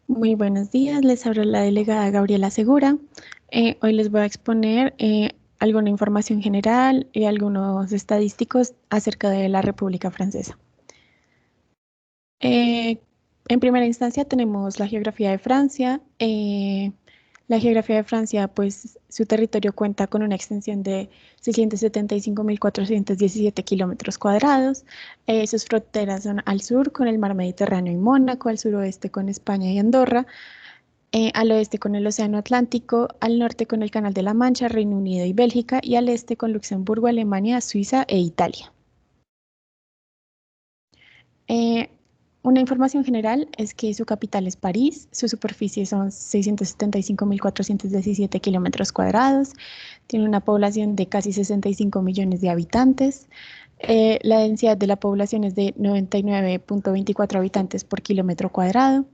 Muy buenos días, les habla la delegada Gabriela Segura. Hoy les voy a exponer alguna información general y algunos estadísticos acerca de la República Francesa. Eh, en primera instancia tenemos la geografía de Francia. La geografía de Francia, pues su territorio cuenta con una extensión de 675.417 kilómetros cuadrados. Sus fronteras son al sur con el mar Mediterráneo y Mónaco, al suroeste con España y Andorra, al oeste con el Océano Atlántico, al norte con el Canal de la Mancha, Reino Unido y Bélgica, y al este con Luxemburgo, Alemania, Suiza e Italia. Eh, una información general es que su capital es París, su superficie son 675.417 kilómetros cuadrados, tiene una población de casi 65 millones de habitantes. La densidad de la población es de 99.24 habitantes por kilómetro cuadrado.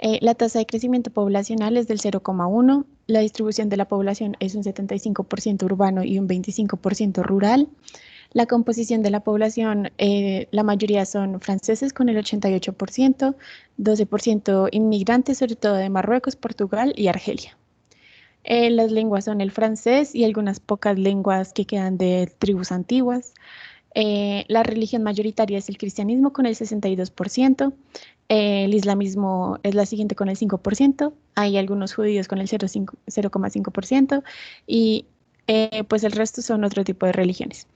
La tasa de crecimiento poblacional es del 0,1. La distribución de la población es un 75% urbano y un 25% rural. La composición de la población, la mayoría son franceses con el 88%, 12% inmigrantes, sobre todo de Marruecos, Portugal y Argelia. Las lenguas son el francés y algunas pocas lenguas que quedan de tribus antiguas. La religión mayoritaria es el cristianismo con el 62%. El islamismo es la siguiente con el 5%. Hay algunos judíos con el 0,5% y pues el resto son otro tipo de religiones.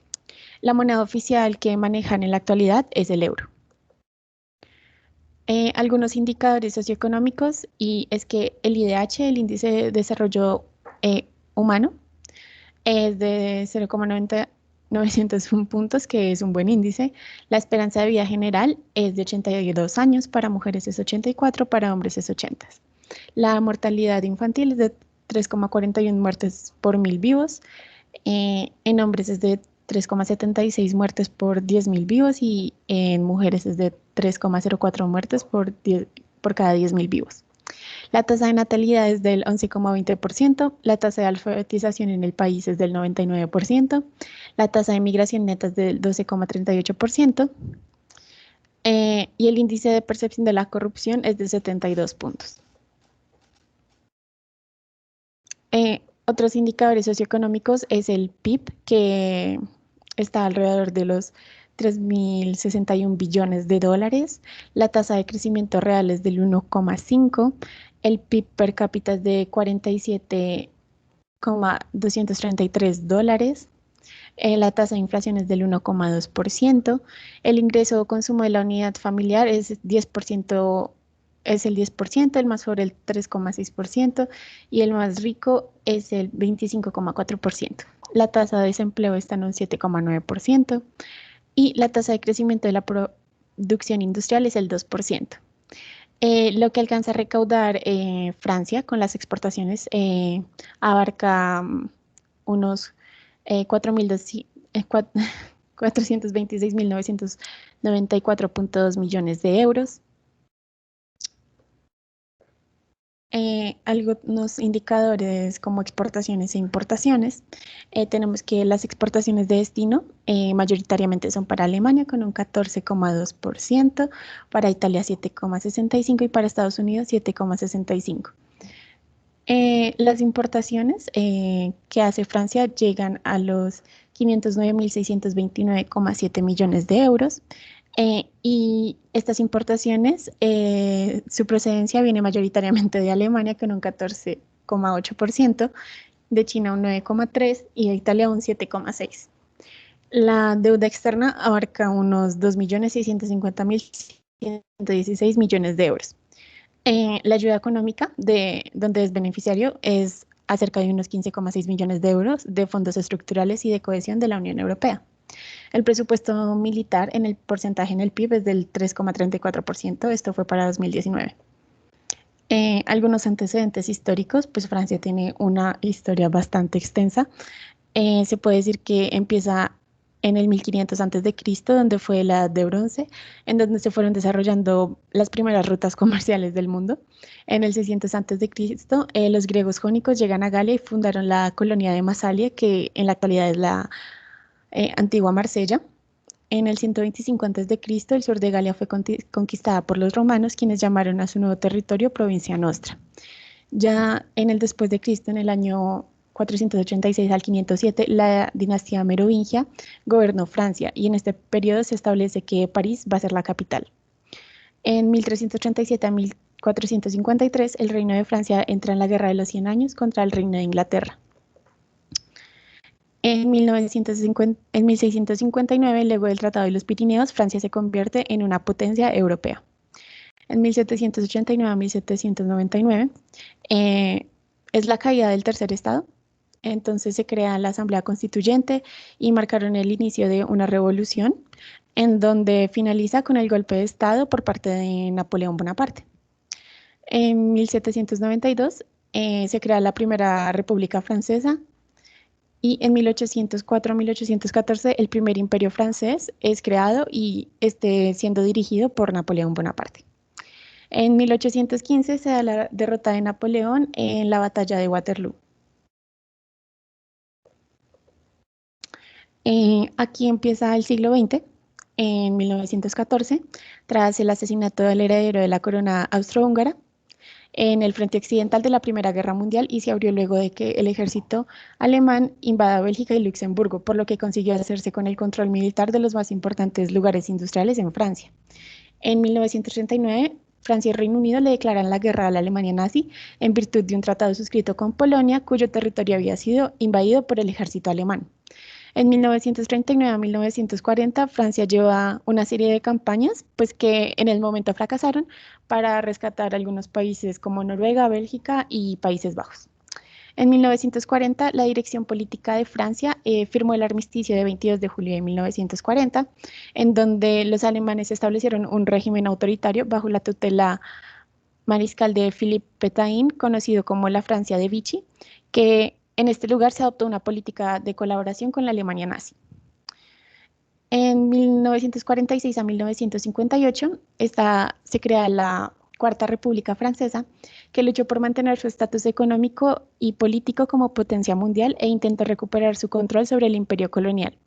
La moneda oficial que manejan en la actualidad es el euro. Algunos indicadores socioeconómicos y es que el IDH, el índice de desarrollo humano, es de 0,901 puntos, que es un buen índice. La esperanza de vida general es de 82 años, para mujeres es 84, para hombres es 80. La mortalidad infantil es de 3,41 muertes por 1000 vivos. En hombres es de 3,76 muertes por 10.000 vivos y en mujeres es de 3,04 muertes por cada 10.000 vivos. La tasa de natalidad es del 11,20%, la tasa de alfabetización en el país es del 99%, la tasa de migración neta es del 12,38% y el índice de percepción de la corrupción es de 72 puntos. Otros indicadores socioeconómicos es el PIB, que está alrededor de los 3.061 billones de dólares. La tasa de crecimiento real es del 1,5. El PIB per cápita es de 47,233 dólares. La tasa de inflación es del 1,2%. El ingreso o consumo de la unidad familiar es 10%, es el 10%, el más pobre el 3,6% y el más rico es el 25,4%. La tasa de desempleo está en un 7,9% y la tasa de crecimiento de la producción industrial es el 2%. Lo que alcanza a recaudar Francia con las exportaciones abarca unos 426.994.2 millones de euros. Algunos indicadores como exportaciones e importaciones. Tenemos que las exportaciones de destino mayoritariamente son para Alemania con un 14,2%, para Italia 7,65% y para Estados Unidos 7,65%. Las importaciones que hace Francia llegan a los 509.629,7 millones de euros. Y estas importaciones, su procedencia viene mayoritariamente de Alemania con un 14,8%, de China un 9,3% y de Italia un 7,6%. La deuda externa abarca unos 2.650.116 millones de euros. La ayuda económica de donde es beneficiario es acerca de unos 15,6 millones de euros de fondos estructurales y de cohesión de la Unión Europea. El presupuesto militar en el porcentaje en el PIB es del 3,34%, esto fue para 2019. Algunos antecedentes históricos, pues Francia tiene una historia bastante extensa. Se puede decir que empieza en el 1500 antes de Cristo, donde fue la Edad de Bronce, en donde se fueron desarrollando las primeras rutas comerciales del mundo. En el 600 antes de Cristo, los griegos jónicos llegan a Galia y fundaron la colonia de Masalia, que en la actualidad es la antigua Marsella. En el 125 a.C., el sur de Galia fue conquistada por los romanos, quienes llamaron a su nuevo territorio Provincia Nostra. Ya en el después de Cristo, en el año 486 al 507, la dinastía merovingia gobernó Francia y en este periodo se establece que París va a ser la capital. En 1337 a 1453, el reino de Francia entra en la Guerra de los 100 años contra el reino de Inglaterra. En 1659, luego del Tratado de los Pirineos, Francia se convierte en una potencia europea. En 1789 a 1799 es la caída del tercer estado. Entonces se crea la Asamblea Constituyente y marcaron el inicio de una revolución en donde finaliza con el golpe de estado por parte de Napoleón Bonaparte. En 1792 se crea la primera República Francesa y en 1804 a 1814 el primer imperio francés es creado y siendo dirigido por Napoleón Bonaparte. En 1815 se da la derrota de Napoleón en la batalla de Waterloo. Aquí empieza el siglo XX, en 1914, tras el asesinato del heredero de la corona austrohúngara en el frente occidental de la Primera Guerra Mundial y se abrió luego de que el ejército alemán invada Bélgica y Luxemburgo, por lo que consiguió hacerse con el control militar de los más importantes lugares industriales en Francia. En 1939, Francia y Reino Unido le declaran la guerra a la Alemania nazi en virtud de un tratado suscrito con Polonia, cuyo territorio había sido invadido por el ejército alemán. En 1939 a 1940, Francia lleva una serie de campañas, pues que en el momento fracasaron, para rescatar algunos países como Noruega, Bélgica y Países Bajos. En 1940, la dirección política de Francia firmó el armisticio de 22 de julio de 1940, en donde los alemanes establecieron un régimen autoritario bajo la tutela mariscal de Philippe Pétain, conocido como la Francia de Vichy, que en este lugar se adoptó una política de colaboración con la Alemania nazi. En 1946 a 1958 se crea la Cuarta República Francesa, que luchó por mantener su estatus económico y político como potencia mundial e intentó recuperar su control sobre el imperio colonial.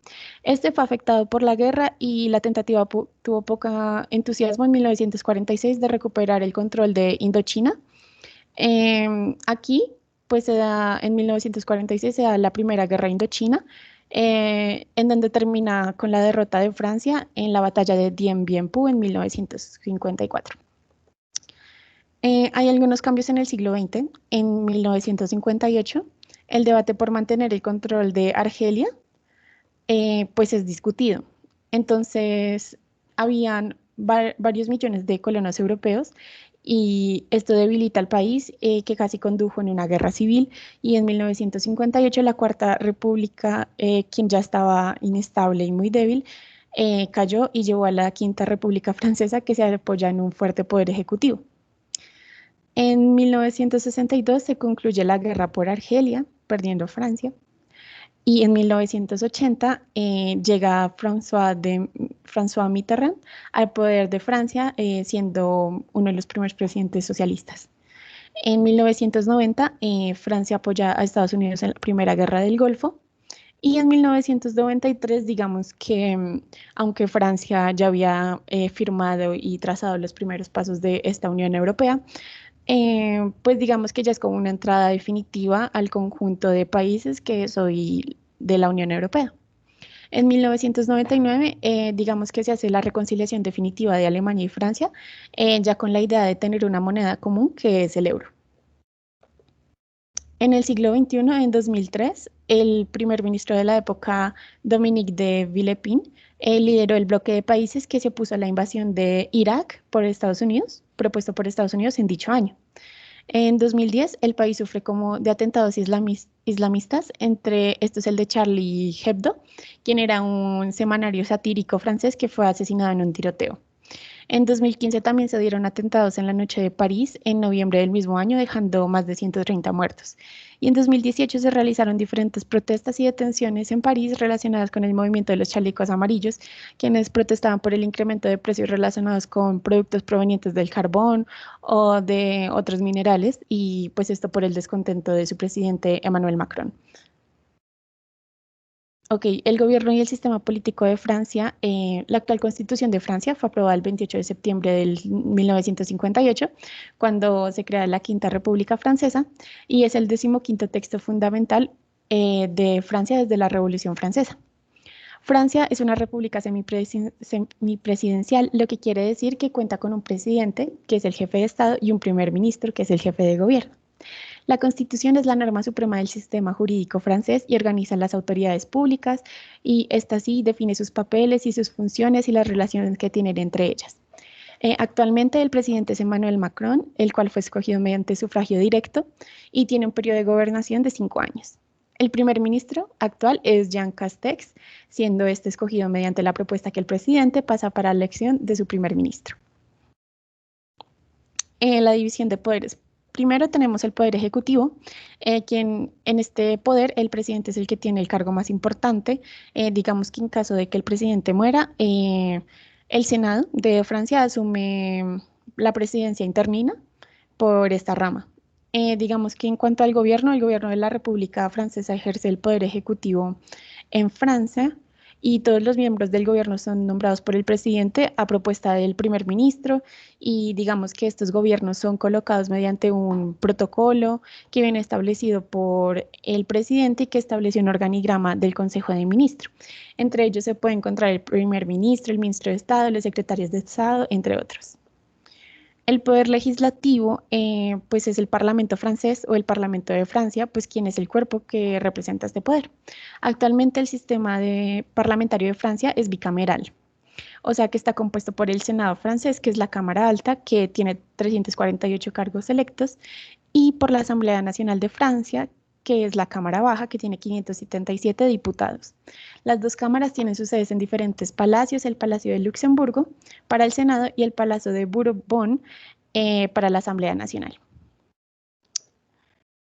Este fue afectado por la guerra y la tentativa tuvo poco entusiasmo en 1946 de recuperar el control de Indochina. Aquí, pues en 1946 se da la Primera Guerra Indochina, en donde termina con la derrota de Francia en la batalla de Dien Bien Phu en 1954. Hay algunos cambios en el siglo XX. En 1958, el debate por mantener el control de Argelia, pues es discutido. Entonces, habían varios millones de colonos europeos y esto debilita al país, que casi condujo en una guerra civil, y en 1958 la Cuarta República, quien ya estaba inestable y muy débil, cayó y llevó a la Quinta República Francesa, que se apoya en un fuerte poder ejecutivo. En 1962 se concluye la guerra por Argelia, perdiendo Francia. Y en 1980 llega François Mitterrand al poder de Francia, siendo uno de los primeros presidentes socialistas. En 1990, Francia apoya a Estados Unidos en la Primera Guerra del Golfo. Y en 1993, digamos que aunque Francia ya había firmado y trazado los primeros pasos de esta Unión Europea, pues digamos que ya es como una entrada definitiva al conjunto de países que soy de la Unión Europea. En 1999, digamos que se hace la reconciliación definitiva de Alemania y Francia, ya con la idea de tener una moneda común que es el euro. En el siglo XXI, en 2003, el primer ministro de la época, Dominique de Villepin, lideró el bloque de países que se opuso a la invasión de Irak por Estados Unidos, propuesto por Estados Unidos en dicho año. En 2010, el país sufre como de atentados islamistas, entre estos el de Charlie Hebdo, quien era un semanario satírico francés que fue asesinado en un tiroteo. En 2015 también se dieron atentados en la noche de París, en noviembre del mismo año, dejando más de 130 muertos. Y en 2018 se realizaron diferentes protestas y detenciones en París relacionadas con el movimiento de los chalecos amarillos, quienes protestaban por el incremento de precios relacionados con productos provenientes del carbón o de otros minerales, y pues esto por el descontento de su presidente Emmanuel Macron. Ok, el gobierno y el sistema político de Francia, la actual constitución de Francia fue aprobada el 28 de septiembre del 1958, cuando se crea la Quinta República Francesa, y es el decimoquinto texto fundamental de Francia desde la Revolución Francesa. Francia es una república semipresidencial, lo que quiere decir que cuenta con un presidente, que es el jefe de Estado, y un primer ministro, que es el jefe de gobierno. La Constitución es la norma suprema del sistema jurídico francés y organiza las autoridades públicas, y esta sí define sus papeles y sus funciones y las relaciones que tienen entre ellas. Actualmente el presidente es Emmanuel Macron, el cual fue escogido mediante sufragio directo y tiene un periodo de gobernación de 5 años. El primer ministro actual es Jean Castex, siendo este escogido mediante la propuesta que el presidente pasa para la elección de su primer ministro. La división de poderes. Primero tenemos el poder ejecutivo, quien en este poder el presidente es el que tiene el cargo más importante. Digamos que en caso de que el presidente muera, el Senado de Francia asume la presidencia interina por esta rama. Digamos que en cuanto al gobierno, el gobierno de la República Francesa ejerce el poder ejecutivo en Francia y todos los miembros del gobierno son nombrados por el presidente a propuesta del primer ministro, y digamos que estos gobiernos son colocados mediante un protocolo que viene establecido por el presidente y que establece un organigrama del Consejo de Ministros. Entre ellos se puede encontrar el primer ministro, el ministro de Estado, los secretarios de Estado, entre otros. El poder legislativo, pues es el Parlamento francés o el Parlamento de Francia, pues quien es el cuerpo que representa este poder. Actualmente el sistema parlamentario de Francia es bicameral, o sea que está compuesto por el Senado francés, que es la Cámara Alta, que tiene 348 cargos electos, y por la Asamblea Nacional de Francia, que es la Cámara Baja, que tiene 577 diputados. Las dos cámaras tienen sus sedes en diferentes palacios: el Palacio de Luxemburgo para el Senado y el Palacio de Bourbon para la Asamblea Nacional.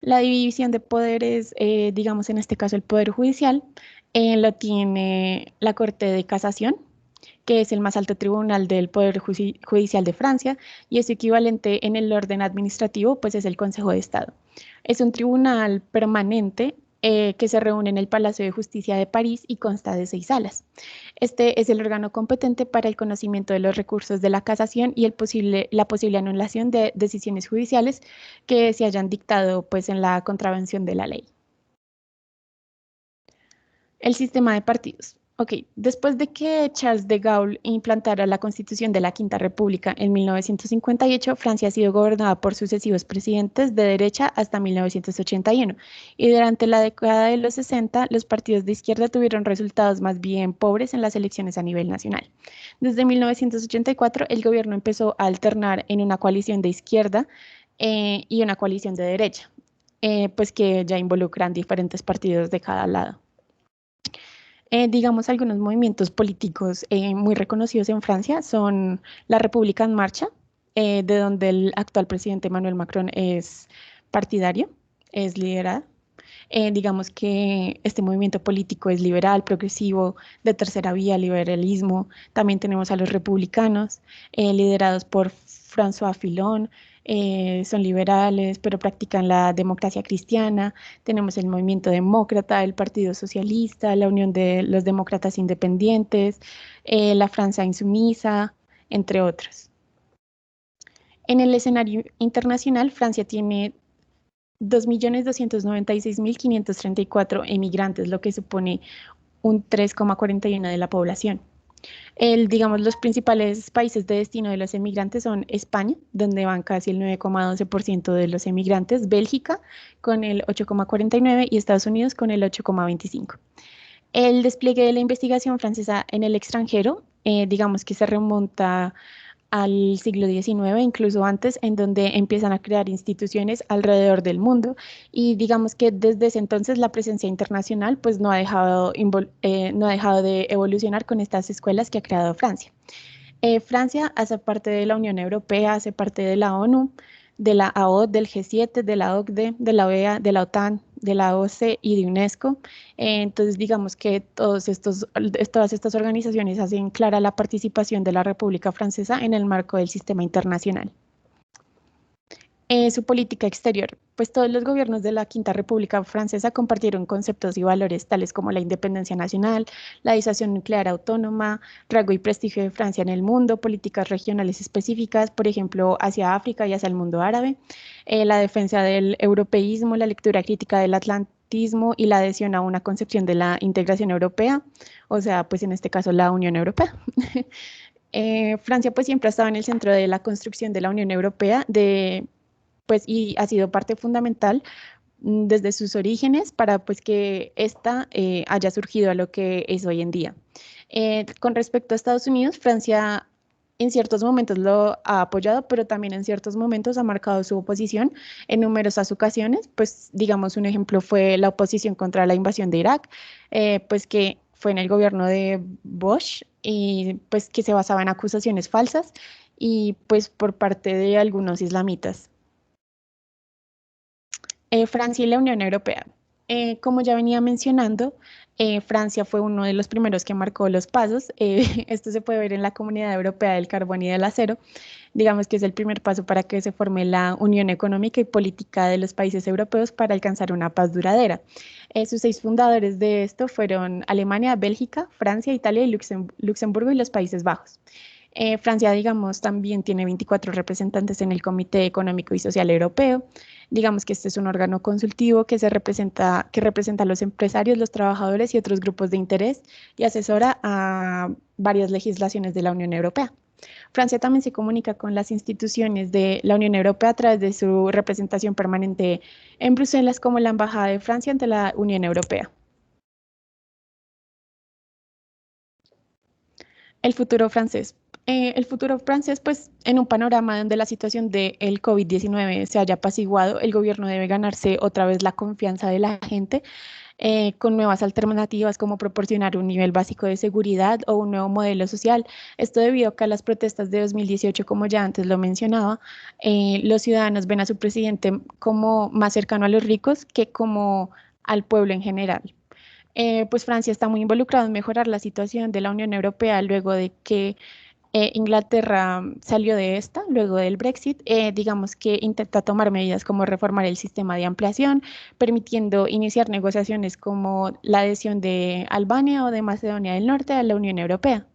La división de poderes, digamos en este caso el Poder Judicial, lo tiene la Corte de Casación, que es el más alto tribunal del Poder Judicial de Francia, y es equivalente en el orden administrativo, pues es el Consejo de Estado. Es un tribunal permanente que se reúne en el Palacio de Justicia de París y consta de 6 salas. Este es el órgano competente para el conocimiento de los recursos de la casación y la posible anulación de decisiones judiciales que se hayan dictado pues, en la contravención de la ley. El sistema de partidos. Ok, después de que Charles de Gaulle implantara la Constitución de la Quinta República en 1958, Francia ha sido gobernada por sucesivos presidentes de derecha hasta 1981, y durante la década de los 60 los partidos de izquierda tuvieron resultados más bien pobres en las elecciones a nivel nacional. Desde 1984 el gobierno empezó a alternar en una coalición de izquierda y una coalición de derecha, pues que ya involucran diferentes partidos de cada lado. Digamos, algunos movimientos políticos muy reconocidos en Francia son la República en Marcha, de donde el actual presidente Emmanuel Macron es partidario, es liderada. Digamos que este movimiento político es liberal, progresivo, de tercera vía, liberalismo. También tenemos a los republicanos, liderados por François Fillon. Son liberales, pero practican la democracia cristiana. Tenemos el movimiento demócrata, el Partido Socialista, la Unión de los Demócratas Independientes, la Francia Insumisa, entre otros. En el escenario internacional, Francia tiene 2.296.534 emigrantes, lo que supone un 3,41% de la población. Digamos, los principales países de destino de los emigrantes son España, donde van casi el 9,12% de los emigrantes, Bélgica con el 8,49% y Estados Unidos con el 8,25%. El despliegue de la investigación francesa en el extranjero, digamos que se remonta al siglo XIX, incluso antes, en donde empiezan a crear instituciones alrededor del mundo, y digamos que desde ese entonces la presencia internacional pues no ha dejado de evolucionar con estas escuelas que ha creado Francia. Francia hace parte de la Unión Europea, hace parte de la ONU, de la AO, del G7, de la OCDE, de la OEA, de la OTAN, de la OCE y de UNESCO. Entonces, digamos que todas estas organizaciones hacen clara la participación de la República Francesa en el marco del sistema internacional. Su política exterior, pues todos los gobiernos de la Quinta República Francesa compartieron conceptos y valores tales como la independencia nacional, la disuasión nuclear autónoma, rango y prestigio de Francia en el mundo, políticas regionales específicas, por ejemplo, hacia África y hacia el mundo árabe, la defensa del europeísmo, la lectura crítica del atlantismo y la adhesión a una concepción de la integración europea, o sea, pues en este caso la Unión Europea. Francia pues siempre ha estado en el centro de la construcción de la Unión Europea, pues, y ha sido parte fundamental desde sus orígenes para pues que ésta haya surgido a lo que es hoy en día. Con respecto a Estados Unidos, Francia en ciertos momentos lo ha apoyado, pero también en ciertos momentos ha marcado su oposición en numerosas ocasiones. Pues digamos un ejemplo fue la oposición contra la invasión de Irak, pues que fue en el gobierno de Bush y pues que se basaba en acusaciones falsas y pues por parte de algunos islamitas. Francia y la Unión Europea. Como ya venía mencionando, Francia fue uno de los primeros que marcó los pasos. Esto se puede ver en la Comunidad Europea del Carbón y del Acero. Digamos que es el primer paso para que se forme la Unión Económica y Política de los países europeos para alcanzar una paz duradera. Sus 6 fundadores de esto fueron Alemania, Bélgica, Francia, Italia y Luxemburgo y los Países Bajos. Francia, digamos, también tiene 24 representantes en el Comité Económico y Social Europeo. Digamos que este es un órgano consultivo que representa a los empresarios, los trabajadores y otros grupos de interés y asesora a varias legislaciones de la Unión Europea. Francia también se comunica con las instituciones de la Unión Europea a través de su representación permanente en Bruselas como la Embajada de Francia ante la Unión Europea. El futuro francés. El futuro francés, pues en un panorama donde la situación del COVID-19 se haya apaciguado, el gobierno debe ganarse otra vez la confianza de la gente con nuevas alternativas como proporcionar un nivel básico de seguridad o un nuevo modelo social. Esto debido a que a las protestas de 2018, como ya antes lo mencionaba, los ciudadanos ven a su presidente como más cercano a los ricos que como al pueblo en general. Pues Francia está muy involucrada en mejorar la situación de la Unión Europea luego de que Inglaterra salió de esta, luego del Brexit. Digamos que intenta tomar medidas como reformar el sistema de ampliación, permitiendo iniciar negociaciones como la adhesión de Albania o de Macedonia del Norte a la Unión Europea.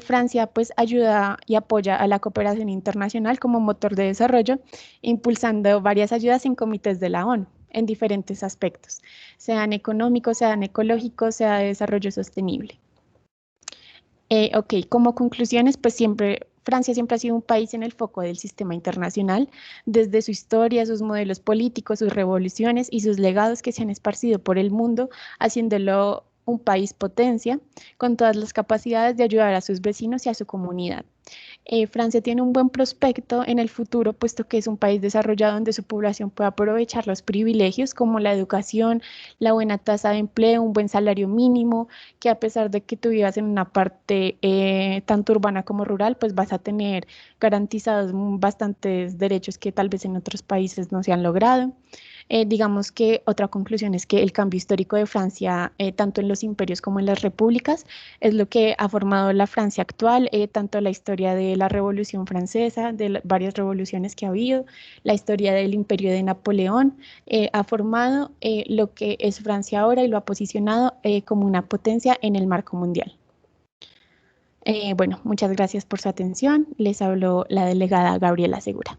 Francia pues ayuda y apoya a la cooperación internacional como motor de desarrollo, impulsando varias ayudas en comités de la ONU en diferentes aspectos, sean económicos, sean ecológicos, sea de desarrollo sostenible. Ok, como conclusiones, pues Francia siempre ha sido un país en el foco del sistema internacional, desde su historia, sus modelos políticos, sus revoluciones y sus legados que se han esparcido por el mundo, haciéndolo un país potencia, con todas las capacidades de ayudar a sus vecinos y a su comunidad. Francia tiene un buen prospecto en el futuro, puesto que es un país desarrollado donde su población puede aprovechar los privilegios como la educación, la buena tasa de empleo, un buen salario mínimo, que a pesar de que tú vivas en una parte tanto urbana como rural, pues vas a tener garantizados bastantes derechos que tal vez en otros países no se han logrado. Digamos que otra conclusión es que el cambio histórico de Francia, tanto en los imperios como en las repúblicas, es lo que ha formado la Francia actual, tanto la historia de la Revolución Francesa, de varias revoluciones que ha habido, la historia del imperio de Napoleón, ha formado lo que es Francia ahora y lo ha posicionado como una potencia en el marco mundial. Bueno, muchas gracias por su atención. Les habló la delegada Gabriela Segura.